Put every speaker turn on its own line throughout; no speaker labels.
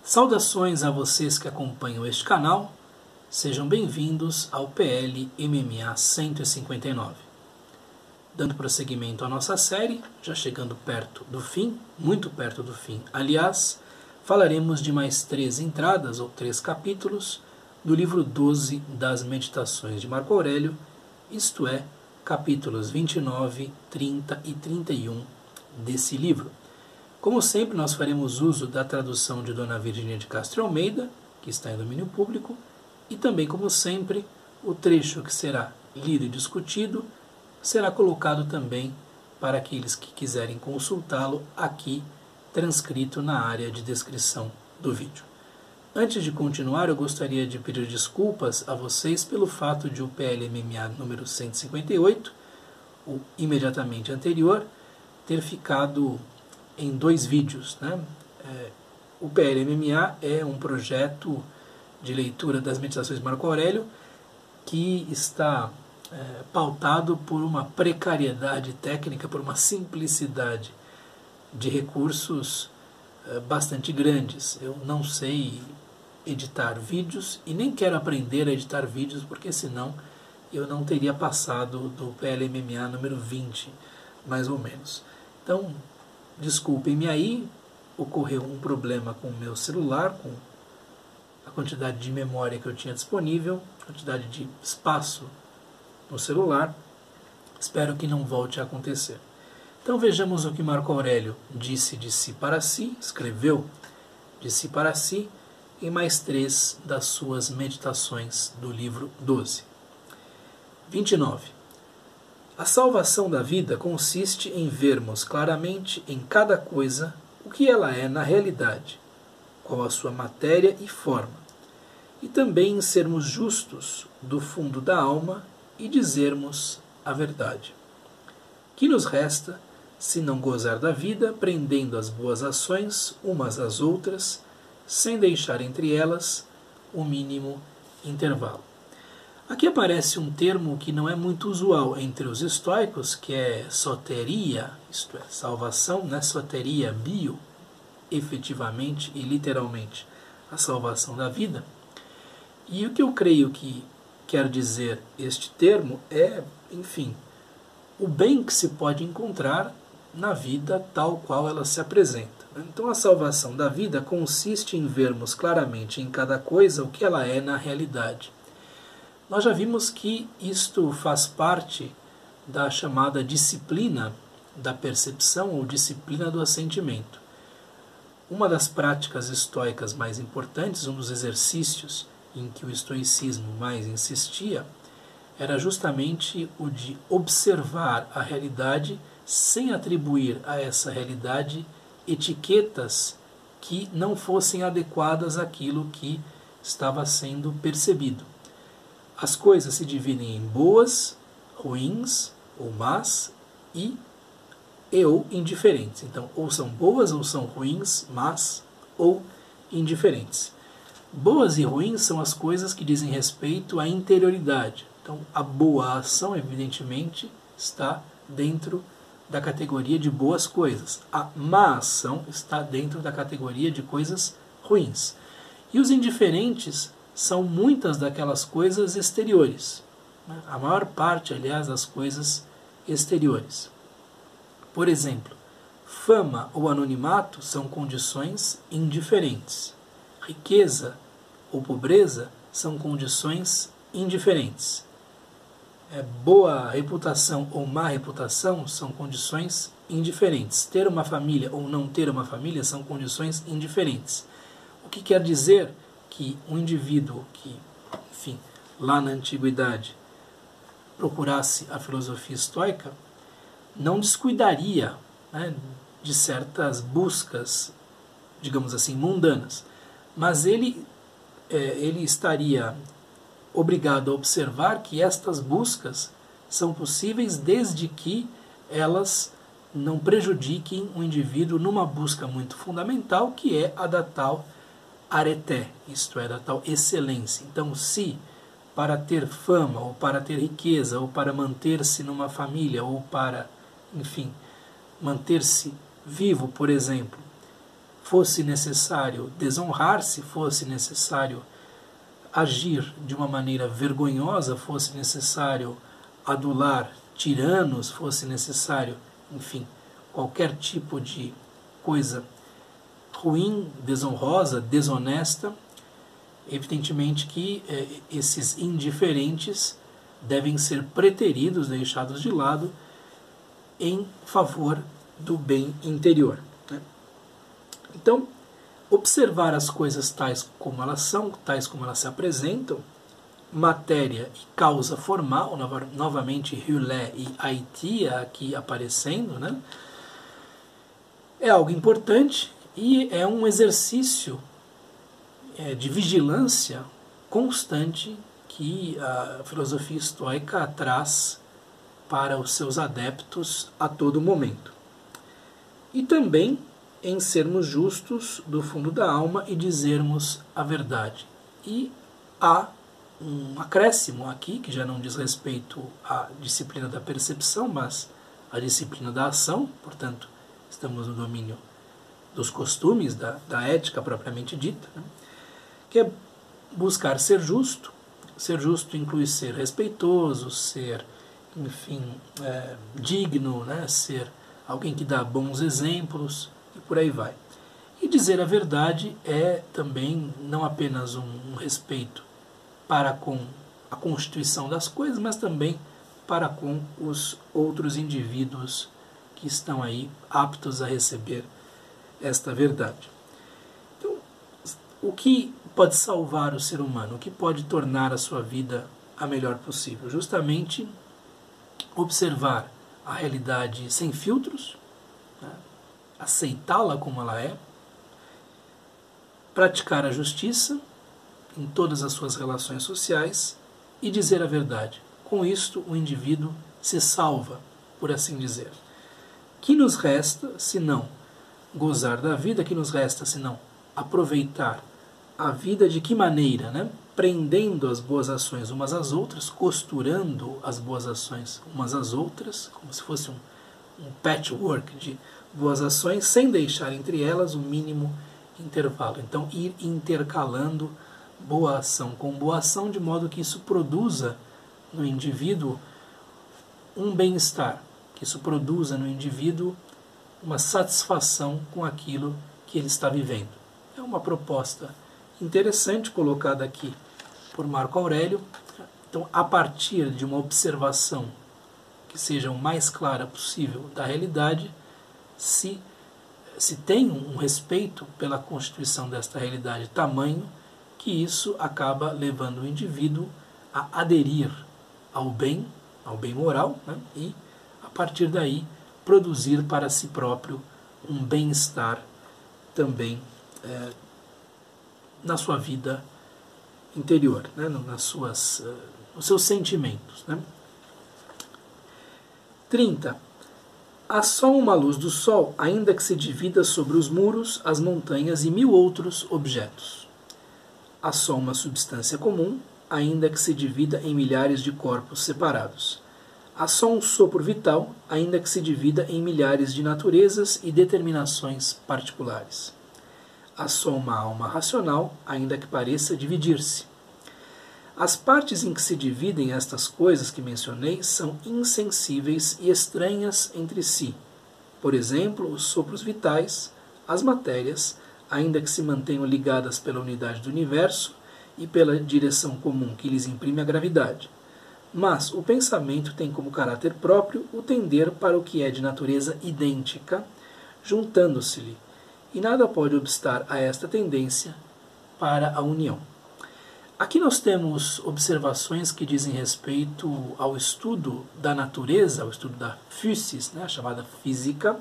Saudações a vocês que acompanham este canal, sejam bem-vindos ao PL MMA 159. Dando prosseguimento à nossa série, já chegando perto do fim, muito perto do fim, aliás, falaremos de mais 3 entradas ou 3 capítulos do livro 12 das Meditações de Marco Aurélio, isto é, capítulos 29, 30 e 31 desse livro. Como sempre, nós faremos uso da tradução de Dona Virgínia de Castro Almeida, que está em domínio público, e também, como sempre, o trecho que será lido e discutido será colocado também para aqueles que quiserem consultá-lo aqui, transcrito na área de descrição do vídeo. Antes de continuar, eu gostaria de pedir desculpas a vocês pelo fato de o PLMMA número 158, o imediatamente anterior, ter ficado em 2 vídeos. O PLMMA é um projeto de leitura das Meditações de Marco Aurélio que está pautado por uma precariedade técnica, por uma simplicidade de recursos bastante grandes. Eu não sei editar vídeos e nem quero aprender a editar vídeos, porque senão eu não teria passado do PLMMA número 20, mais ou menos. Então, desculpem-me aí, ocorreu um problema com o meu celular, com a quantidade de memória que eu tinha disponível, quantidade de espaço no celular. Espero que não volte a acontecer. Então vejamos o que Marco Aurélio disse de si para si, escreveu de si para si, em mais 3 das suas meditações do livro 12. 29. A salvação da vida consiste em vermos claramente em cada coisa o que ela é na realidade, qual a sua matéria e forma, e também em sermos justos do fundo da alma e dizermos a verdade. Que nos resta, se não gozar da vida, prendendo as boas ações umas às outras, sem deixar entre elas o mínimo intervalo? Aqui aparece um termo que não é muito usual entre os estoicos, que é soteria, isto é, salvação, né? Soteria, bio, efetivamente e literalmente, a salvação da vida. E o que eu creio que quer dizer este termo é, enfim, o bem que se pode encontrar na vida tal qual ela se apresenta. Então a salvação da vida consiste em vermos claramente em cada coisa o que ela é na realidade. Nós já vimos que isto faz parte da chamada disciplina da percepção ou disciplina do assentimento. Uma das práticas estoicas mais importantes, um dos exercícios em que o estoicismo mais insistia, era justamente o de observar a realidade sem atribuir a essa realidade etiquetas que não fossem adequadas àquilo que estava sendo percebido. As coisas se dividem em boas, ruins ou más e ou indiferentes. Então, ou são boas ou são ruins, más ou indiferentes. Boas e ruins são as coisas que dizem respeito à interioridade. Então, a boa ação, evidentemente, está dentro da categoria de boas coisas. A má ação está dentro da categoria de coisas ruins. E os indiferentes são muitas daquelas coisas exteriores. A maior parte, aliás, das coisas exteriores. Por exemplo, fama ou anonimato são condições indiferentes. Riqueza ou pobreza são condições indiferentes. Boa reputação ou má reputação são condições indiferentes. Ter uma família ou não ter uma família são condições indiferentes. O que quer dizer que um indivíduo que, enfim, lá na antiguidade procurasse a filosofia estoica não descuidaria, né, de certas buscas, digamos assim, mundanas, mas ele estaria obrigado a observar que estas buscas são possíveis desde que elas não prejudiquem o indivíduo numa busca muito fundamental, que é a da tal areté, isto é, da tal excelência. Então, se para ter fama, ou para ter riqueza, ou para manter-se numa família, ou para, enfim, manter-se vivo, por exemplo, fosse necessário desonrar, se fosse necessário agir de uma maneira vergonhosa, fosse necessário adular tiranos, fosse necessário, enfim, qualquer tipo de coisa ruim, desonrosa, desonesta, evidentemente que esses indiferentes devem ser preteridos, deixados de lado, em favor do bem interior. Né? Então, observar as coisas tais como elas são, tais como elas se apresentam, matéria e causa formal, novamente Hule e Aitia aqui aparecendo, né? É algo importante e é um exercício de vigilância constante que a filosofia estoica traz para os seus adeptos a todo momento. E também em sermos justos do fundo da alma e dizermos a verdade. E há um acréscimo aqui, que já não diz respeito à disciplina da percepção, mas à disciplina da ação, portanto, estamos no domínio dos costumes, da ética propriamente dita, né? Que é buscar ser justo. Ser justo inclui ser respeitoso, ser, enfim, digno, né? Ser alguém que dá bons exemplos e por aí vai. E dizer a verdade é também não apenas um respeito para com a constituição das coisas, mas também para com os outros indivíduos que estão aí aptos a receber esta verdade. Então, o que pode salvar o ser humano? O que pode tornar a sua vida a melhor possível? Justamente observar a realidade sem filtros, né? Aceitá-la como ela é, praticar a justiça em todas as suas relações sociais e dizer a verdade. Com isto, o indivíduo se salva, por assim dizer. Que nos resta, se não gozar da vida, que nos resta, se não aproveitar a vida de que maneira, né? Prendendo as boas ações umas às outras, costurando as boas ações umas às outras, como se fosse um patchwork de boas ações, sem deixar entre elas o mínimo intervalo. Então, ir intercalando boa ação com boa ação, de modo que isso produza no indivíduo um bem-estar, que isso produza no indivíduo uma satisfação com aquilo que ele está vivendo. É uma proposta interessante colocada aqui por Marco Aurélio. Então, a partir de uma observação que seja o mais clara possível da realidade, se tem um respeito pela constituição desta realidade tamanho que isso acaba levando o indivíduo a aderir ao bem moral, né? E, a partir daí, produzir para si próprio um bem-estar também na sua vida interior, né? Nos seus sentimentos. Né? 30. Há só uma luz do sol, ainda que se divida sobre os muros, as montanhas e 1000 outros objetos. Há só uma substância comum, ainda que se divida em milhares de corpos separados. Há só um sopro vital, ainda que se divida em milhares de naturezas e determinações particulares. Há só uma alma racional, ainda que pareça dividir-se. As partes em que se dividem estas coisas que mencionei são insensíveis e estranhas entre si. Por exemplo, os sopros vitais, as matérias, ainda que se mantenham ligadas pela unidade do universo e pela direção comum que lhes imprime a gravidade. Mas o pensamento tem como caráter próprio o tender para o que é de natureza idêntica, juntando-se-lhe, e nada pode obstar a esta tendência para a união. Aqui nós temos observações que dizem respeito ao estudo da natureza, ao estudo da physis, né, chamada física,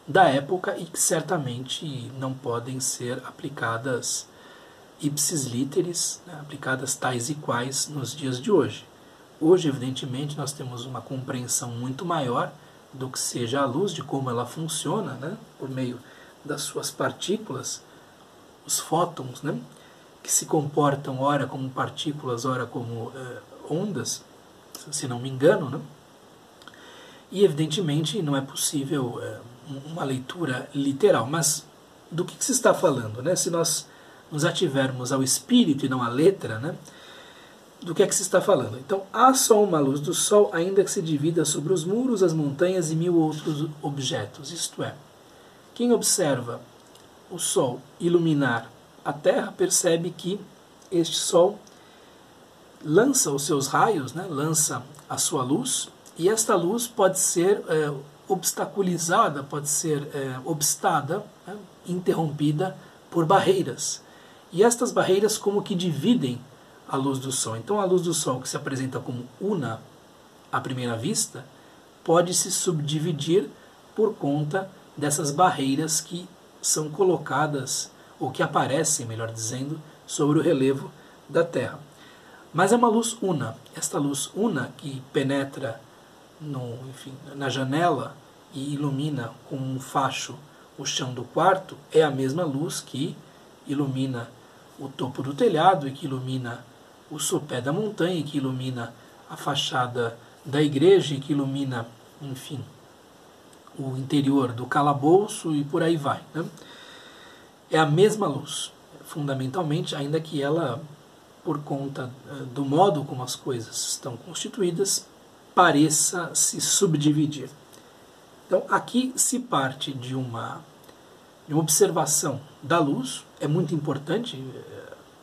da época e que certamente não podem ser aplicadas ipsis literis, né, aplicadas tais e quais nos dias de hoje. Hoje, evidentemente, nós temos uma compreensão muito maior do que seja a luz, de como ela funciona, né, por meio das suas partículas, os fótons, né, que se comportam ora como partículas, ora como ondas, se não me engano, né? E evidentemente não é possível uma leitura literal, mas do que se está falando, né? Se nós nos ativermos ao espírito e não à letra, né? Do que é que se está falando? Então, há só uma luz do sol, ainda que se divida sobre os muros, as montanhas e 1000 outros objetos. Isto é, quem observa o sol iluminar a Terra percebe que este sol lança os seus raios, né? Lança a sua luz, e esta luz pode ser obstaculizada, pode ser obstada, né? Interrompida por barreiras. E estas barreiras como que dividem a luz do sol. Então a luz do sol, que se apresenta como una à primeira vista, pode se subdividir por conta dessas barreiras que são colocadas, ou que aparecem, melhor dizendo, sobre o relevo da Terra. Mas é uma luz una. Esta luz una que penetra na janela e ilumina com um facho o chão do quarto é a mesma luz que ilumina o topo do telhado e que ilumina o sopé da montanha, que ilumina a fachada da igreja e que ilumina, enfim, o interior do calabouço e por aí vai, né? É a mesma luz, fundamentalmente, ainda que ela, por conta do modo como as coisas estão constituídas, pareça se subdividir. Então, aqui se parte de uma observação da luz, é muito importante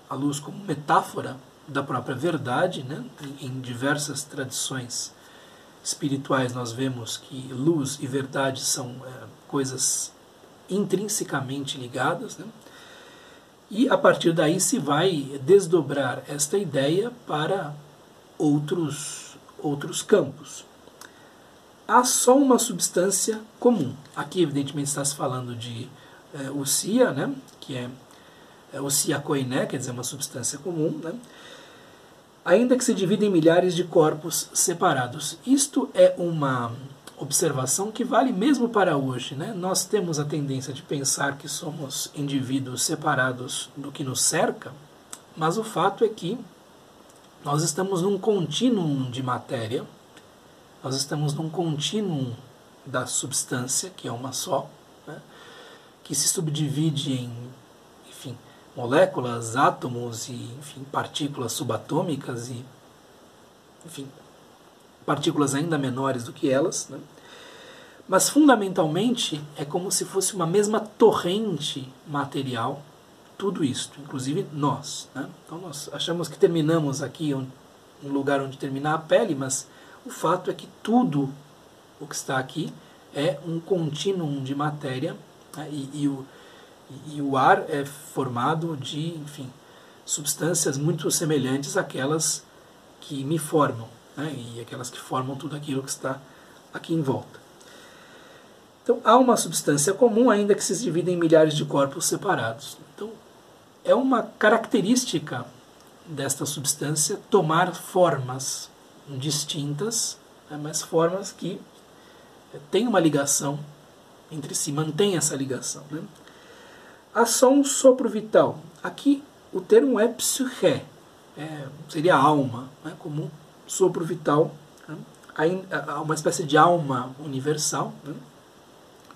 a luz como metáfora da própria verdade, né? Em diversas tradições espirituais nós vemos que luz e verdade são coisas intrinsecamente ligadas, né? E a partir daí se vai desdobrar esta ideia para outros campos. Há só uma substância comum. Aqui evidentemente está se falando de ousia, né? Que é ousia koiné, quer dizer, uma substância comum, né? Ainda que se divida em milhares de corpos separados. Isto é uma observação que vale mesmo para hoje, né? Nós temos a tendência de pensar que somos indivíduos separados do que nos cerca, mas o fato é que nós estamos num contínuo de matéria, nós estamos num contínuo da substância, que é uma só, né? Que se subdivide em, enfim, moléculas, átomos e, enfim, partículas subatômicas e, enfim, partículas ainda menores do que elas, né? Mas fundamentalmente é como se fosse uma mesma torrente material, tudo isto, inclusive nós, né? Então nós achamos que terminamos aqui um lugar onde termina a pele, mas o fato é que tudo o que está aqui é um contínuo de matéria, né? E o ar é formado de, enfim, substâncias muito semelhantes àquelas que me formam, né? E aquelas que formam tudo aquilo que está aqui em volta. Então, há uma substância comum, ainda que se divida em milhares de corpos separados. Então, é uma característica desta substância tomar formas distintas, né? Mas formas que têm uma ligação entre si, mantém essa ligação, né? Há só um sopro vital. Aqui o termo é psiché, seria alma, né? Como um sopro vital, né? Há uma espécie de alma universal, né?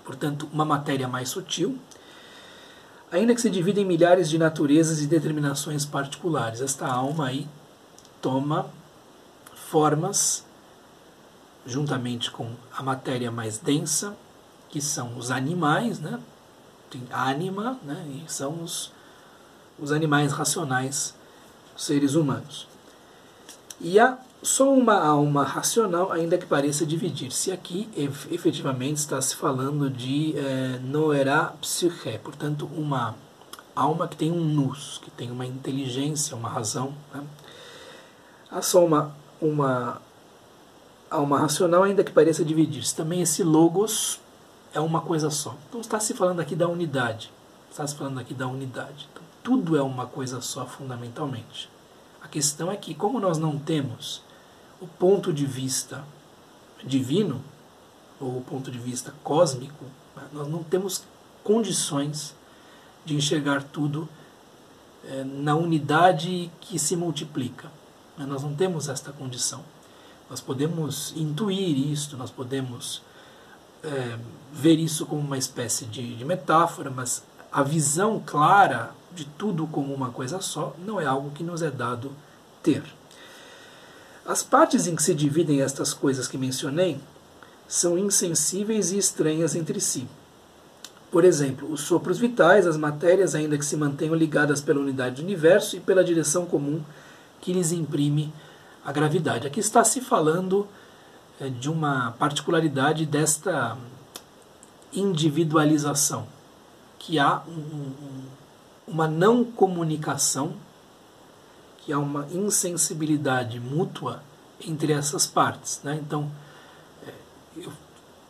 Portanto, uma matéria mais sutil, ainda que se divida em milhares de naturezas e determinações particulares. Esta alma aí toma formas, juntamente com a matéria mais densa, que são os animais, né? Tem ânima, né? E são os animais racionais, os seres humanos. E há só uma alma racional, ainda que pareça dividir-se. Aqui, efetivamente, está se falando de noera psiché, portanto, uma alma que tem um nous, que tem uma inteligência, uma razão, né? Há só uma alma racional, ainda que pareça dividir-se. Também esse logos é uma coisa só. Então está se falando aqui da unidade. Está se falando aqui da unidade. Então, tudo é uma coisa só, fundamentalmente. A questão é que, como nós não temos o ponto de vista divino, ou o ponto de vista cósmico, nós não temos condições de enxergar tudo na unidade que se multiplica. Nós não temos esta condição. Nós podemos intuir isso, nós podemos ver isso como uma espécie de metáfora, mas a visão clara de tudo como uma coisa só não é algo que nos é dado ter. As partes em que se dividem estas coisas que mencionei são insensíveis e estranhas entre si. Por exemplo, os sopros vitais, as matérias, ainda que se mantenham ligadas pela unidade do universo e pela direção comum que lhes imprime a gravidade. Aqui está se falando de uma particularidade desta individualização, que há uma não comunicação, que há uma insensibilidade mútua entre essas partes, né? Então,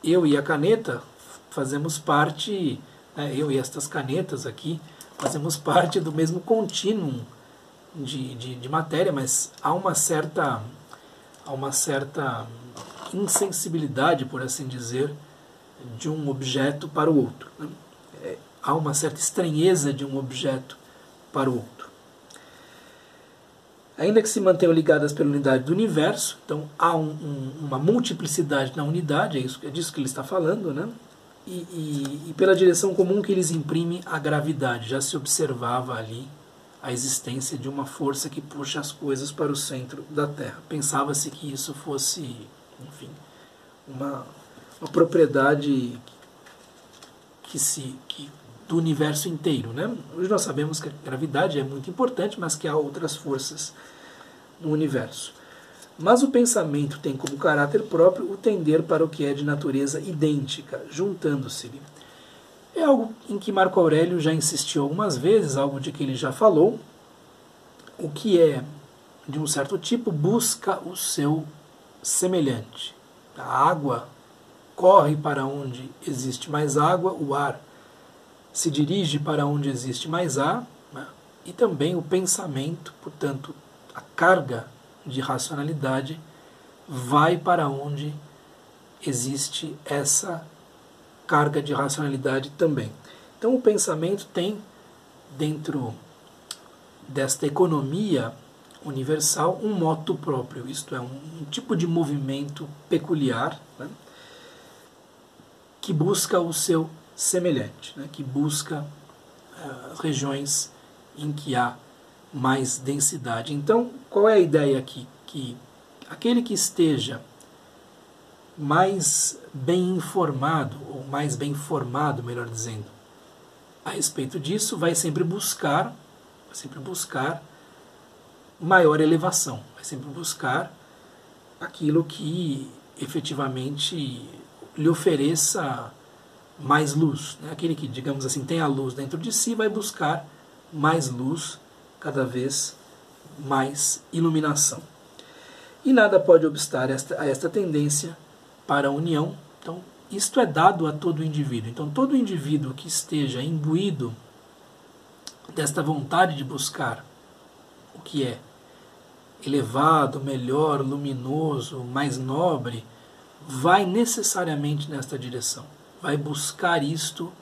eu e a caneta fazemos parte, né, eu e estas canetas aqui, fazemos parte do mesmo contínuo de matéria, mas há uma certa insensibilidade, por assim dizer, de um objeto para o outro, né? Há uma certa estranheza de um objeto para o outro. Ainda que se mantenham ligadas pela unidade do universo, então há uma multiplicidade na unidade, é disso que ele está falando, né? E pela direção comum que eles imprimem a gravidade. Já se observava ali a existência de uma força que puxa as coisas para o centro da Terra. Pensava-se que isso fosse, enfim, uma propriedade do universo inteiro, né? Hoje nós sabemos que a gravidade é muito importante, mas que há outras forças no universo. Mas o pensamento tem como caráter próprio o tender para o que é de natureza idêntica, juntando-se-lhe. É algo em que Marco Aurélio já insistiu algumas vezes, algo de que ele já falou. O que é de um certo tipo busca o seu semelhante. A água corre para onde existe mais água, o ar se dirige para onde existe mais ar, né? E também o pensamento, portanto, a carga de racionalidade vai para onde existe essa carga de racionalidade também. Então o pensamento tem, dentro desta economia universal, um moto próprio, isto é, um tipo de movimento peculiar, né? Que busca o seu semelhante, né? Que busca as regiões em que há mais densidade. Então, qual é a ideia aqui? Que aquele que esteja mais bem informado, ou mais bem formado, melhor dizendo, a respeito disso, vai sempre buscar maior elevação, vai sempre buscar aquilo que efetivamente lhe ofereça mais luz, né? Aquele que, digamos assim, tem a luz dentro de si, vai buscar mais luz, cada vez mais iluminação. E nada pode obstar a esta tendência para a união. Então, isto é dado a todo indivíduo. Então, todo indivíduo que esteja imbuído desta vontade de buscar o que é elevado, melhor, luminoso, mais nobre, vai necessariamente nesta direção. Vai buscar isto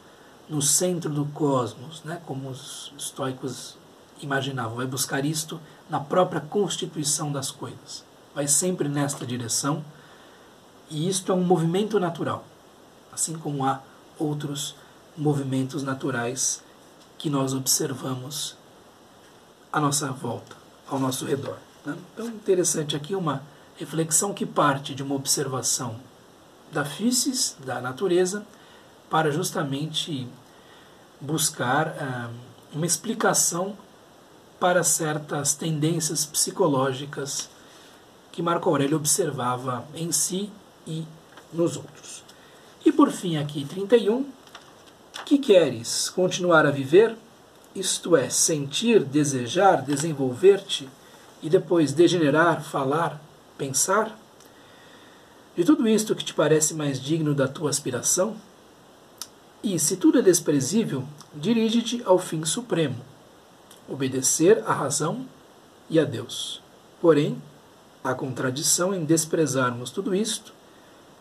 no centro do cosmos, né? Como os estoicos imaginavam. Vai buscar isto na própria constituição das coisas. Vai sempre nesta direção. E isto é um movimento natural. Assim como há outros movimentos naturais que nós observamos à nossa volta, ao nosso redor, né? Então, interessante aqui uma reflexão que parte de uma observação da physis, da natureza, para justamente buscar uma explicação para certas tendências psicológicas que Marco Aurélio observava em si e nos outros. E por fim aqui, 31, que queres continuar a viver, isto é, sentir, desejar, desenvolver-te e depois degenerar, falar, pensar? De tudo isto que te parece mais digno da tua aspiração? E, se tudo é desprezível, dirige-te ao fim supremo, obedecer à razão e a Deus. Porém, há contradição em desprezarmos tudo isto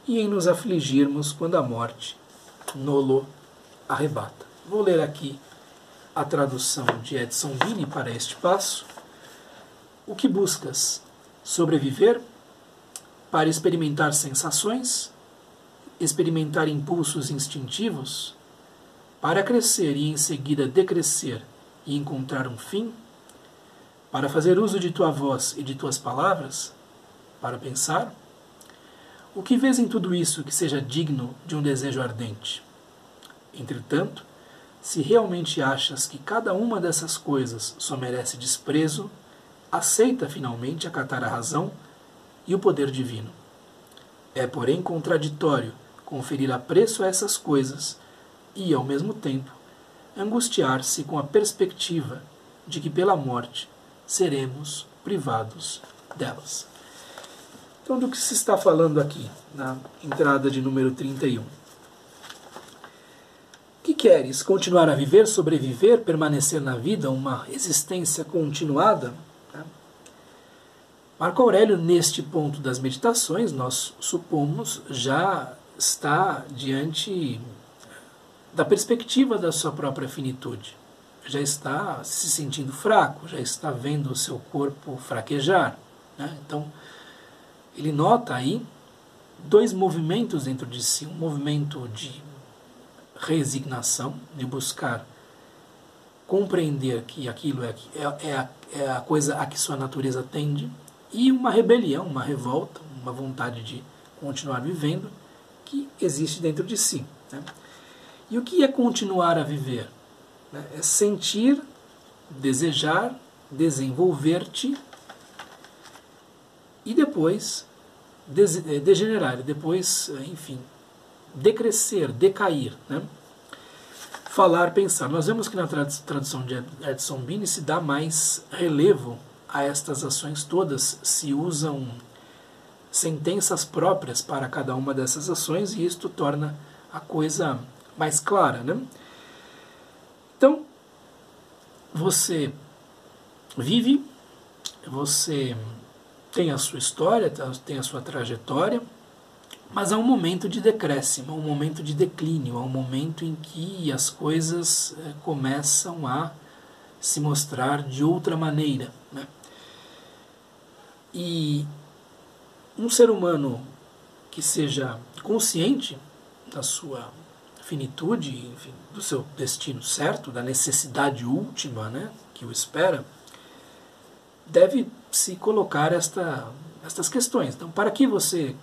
e em nos afligirmos quando a morte nolo arrebata. Vou ler aqui a tradução de Edson Vini para este passo. O que buscas? Sobreviver? Para experimentar sensações? Experimentar impulsos instintivos? para crescer e em seguida decrescer e encontrar um fim, para fazer uso de tua voz e de tuas palavras, para pensar? O que vês em tudo isso que seja digno de um desejo ardente? Entretanto, se realmente achas que cada uma dessas coisas só merece desprezo, aceita finalmente acatar a razão e o poder divino. É, porém, contraditório conferir apreço a essas coisas e, ao mesmo tempo, angustiar-se com a perspectiva de que pela morte seremos privados delas. Então, do que se está falando aqui, na entrada de número 31? Que queres? Continuar a viver, sobreviver, permanecer na vida, uma existência continuada? Marco Aurélio, neste ponto das meditações, nós supomos, já está diante da perspectiva da sua própria finitude. Já está se sentindo fraco, já está vendo o seu corpo fraquejar. Então, ele nota aí dois movimentos dentro de si. Um movimento de resignação, de buscar compreender que aquilo é a coisa a que sua natureza tende, e uma rebelião, uma revolta, uma vontade de continuar vivendo que existe dentro de si. E o que é continuar a viver? É sentir, desejar, desenvolver-te e depois degenerar, e depois, enfim, decrescer, decair. Falar, pensar. Nós vemos que na tradução de Edson Bini se dá mais relevo a estas ações todas, se usam sentenças próprias para cada uma dessas ações e isto torna a coisa mais clara. Então, você vive, você tem a sua história, tem a sua trajetória, mas há um momento de decréscimo, há um momento de declínio, há um momento em que as coisas começam a se mostrar de outra maneira. E um ser humano que seja consciente da sua finitude, enfim, do seu destino certo, da necessidade última, que o espera, deve se colocar estas questões. Então, para que você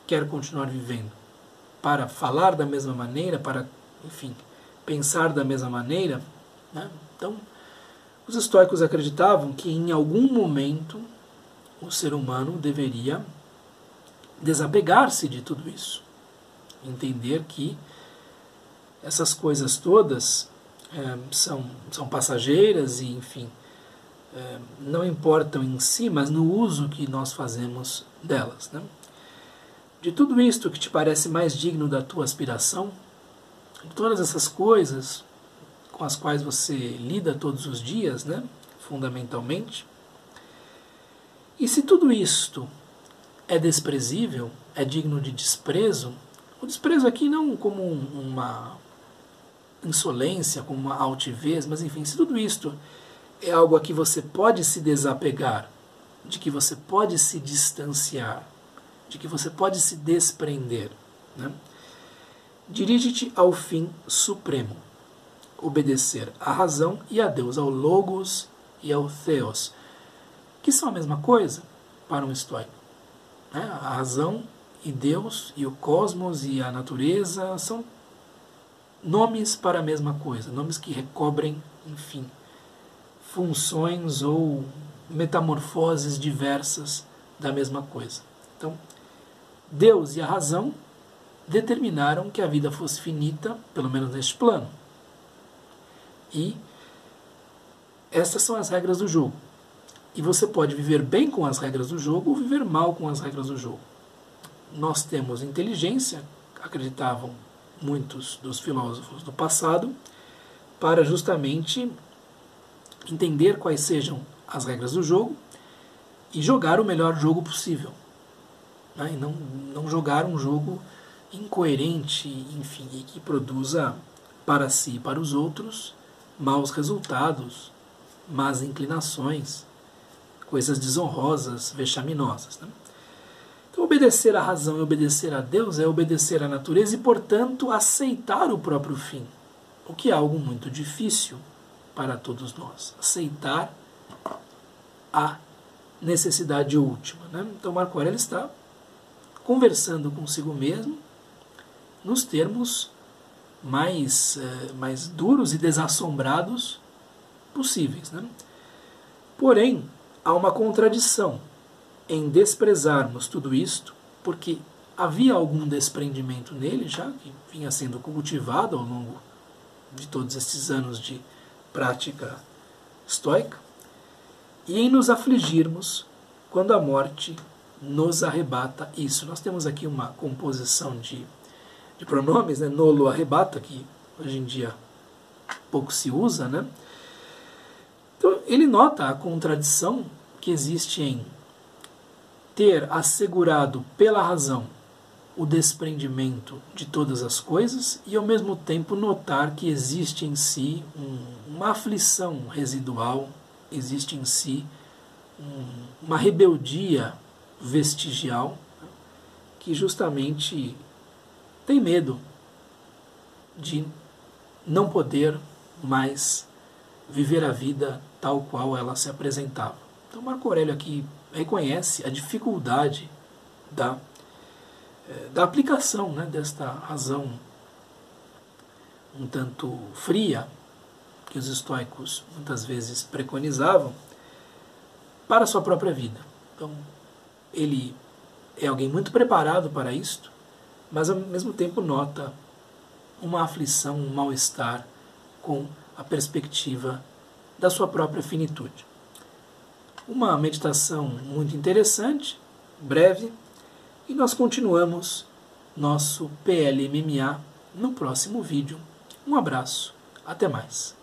quer continuar vivendo? Para falar da mesma maneira, para, enfim, pensar da mesma maneira? Então, os estoicos acreditavam que em algum momento o ser humano deveria desapegar-se de tudo isso. Entender que essas coisas todas são passageiras e, enfim, não importam em si, mas no uso que nós fazemos delas. De tudo isto que te parece mais digno da tua aspiração, de todas essas coisas com as quais você lida todos os dias, fundamentalmente, e se tudo isto é desprezível, é digno de desprezo, o desprezo aqui não como uma insolência, como uma altivez, mas enfim, se tudo isto é algo a que você pode se desapegar, de que você pode se distanciar, de que você pode se desprender, dirige-te ao fim supremo, obedecer à razão e a Deus, ao Logos e ao Theos, que são a mesma coisa para um estoico. A razão e Deus e o cosmos e a natureza são nomes para a mesma coisa, nomes que recobrem, enfim, funções ou metamorfoses diversas da mesma coisa. Então, Deus e a razão determinaram que a vida fosse finita, pelo menos neste plano. E estas são as regras do jogo. E você pode viver bem com as regras do jogo ou viver mal com as regras do jogo. Nós temos inteligência, acreditavam muitos dos filósofos do passado, para justamente entender quais sejam as regras do jogo e jogar o melhor jogo possível. E não jogar um jogo incoerente, enfim, e que produza para si e para os outros maus resultados, más inclinações, coisas desonrosas, vexaminosas. Então, obedecer à razão e obedecer a Deus é obedecer à natureza e, portanto, aceitar o próprio fim. o que é algo muito difícil para todos nós, aceitar a necessidade última, né? Então Marco Aurélio está conversando consigo mesmo nos termos mais duros e desassombrados possíveis, né? Porém, há uma contradição em desprezarmos tudo isto, porque havia algum desprendimento nele já, que vinha sendo cultivado ao longo de todos esses anos de prática estoica, e em nos afligirmos quando a morte nos arrebata isso. Nós temos aqui uma composição de pronomes, né? Nolo arrebata, que hoje em dia pouco se usa, né? Então ele nota a contradição que existe em ter assegurado pela razão o desprendimento de todas as coisas e ao mesmo tempo notar que existe em si uma aflição residual, existe em si uma rebeldia vestigial que justamente tem medo de não poder mais viver a vida tal qual ela se apresentava. Então Marco Aurélio aqui reconhece a dificuldade da aplicação, né, desta razão um tanto fria que os estoicos muitas vezes preconizavam para a sua própria vida. Então ele é alguém muito preparado para isto, mas ao mesmo tempo nota uma aflição, um mal-estar com a perspectiva da sua própria finitude. Uma meditação muito interessante, breve, e nós continuamos nosso PLMMA no próximo vídeo. Um abraço, até mais.